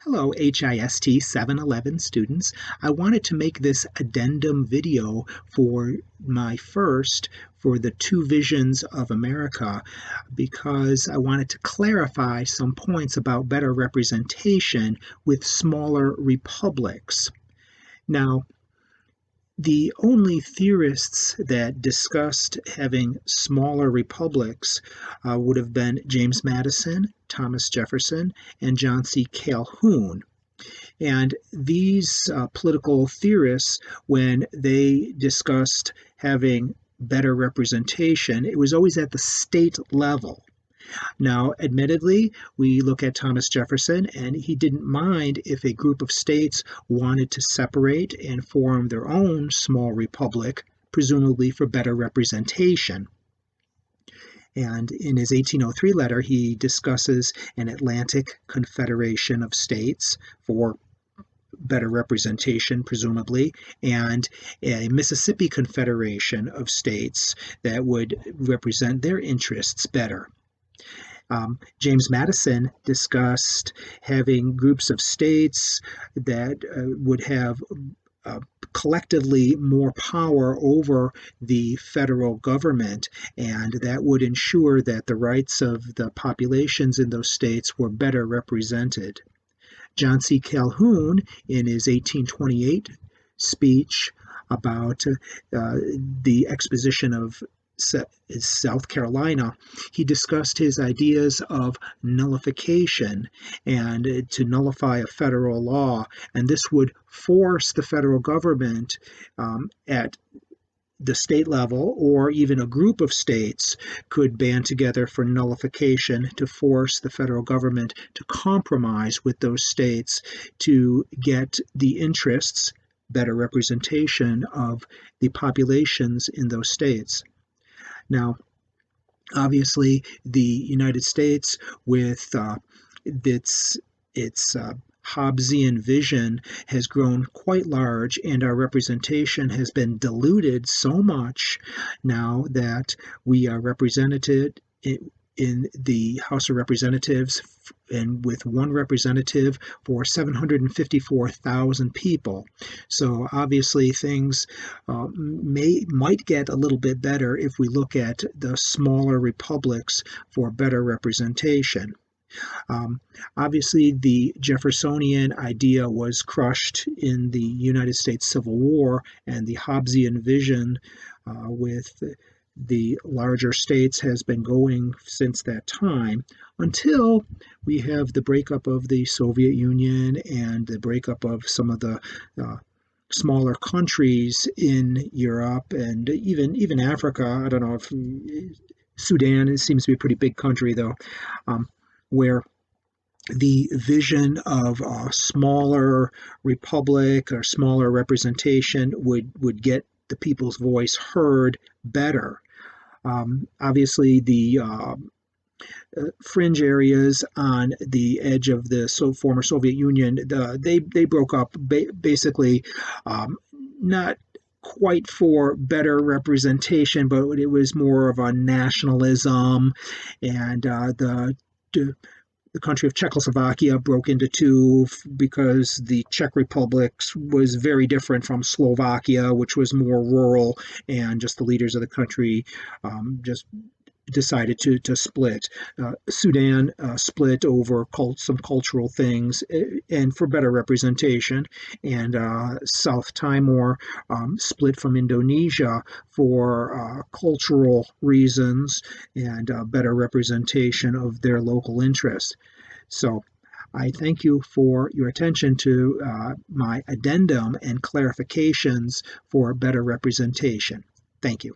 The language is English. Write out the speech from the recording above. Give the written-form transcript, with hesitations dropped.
Hello, HIST 711 students. I wanted to make this addendum video for for the two visions of America because I wanted to clarify some points about better representation with smaller republics. Now, the only theorists that discussed having smaller republics would have been James Madison, Thomas Jefferson, and John C. Calhoun. And these political theorists, when they discussed having better representation, it was always at the state level. Now, admittedly, we look at Thomas Jefferson, and he didn't mind if a group of states wanted to separate and form their own small republic, presumably for better representation. And in his 1803 letter, he discusses an Atlantic Confederation of states for better representation, presumably, and a Mississippi Confederation of states that would represent their interests better. James Madison discussed having groups of states that would have collectively more power over the federal government, and that would ensure that the rights of the populations in those states were better represented. John C. Calhoun, in his 1828 speech about the exposition of South Carolina, he discussed his ideas of nullification and to nullify a federal law, and this would force the federal government at the state level, or even a group of states could band together for nullification to force the federal government to compromise with those states to get the interests, better representation of the populations in those states. Now, obviously, the United States, with its Hobbesian vision, has grown quite large, and our representation has been diluted so much now that we are represented in the House of Representatives and with one representative for 754,000 people. So obviously things might get a little bit better if we look at the smaller republics for better representation. Obviously, the Jeffersonian idea was crushed in the United States Civil War, and the Hobbesian vision with the larger states has been going since that time, until we have the breakup of the Soviet Union and the breakup of some of the smaller countries in Europe and even Africa. I don't know if Sudan, it seems to be a pretty big country though, where the vision of a smaller republic or smaller representation would get the people's voice heard better. Obviously, the fringe areas on the edge of the former Soviet Union, they broke up basically, not quite for better representation, but it was more of a nationalism, and the country of Czechoslovakia broke into two because the Czech Republic was very different from Slovakia, which was more rural, and just the leaders of the country just decided to split. Sudan split over some cultural things and for better representation, and South Timor split from Indonesia for cultural reasons and better representation of their local interests. So I thank you for your attention to my addendum and clarifications for better representation. Thank you.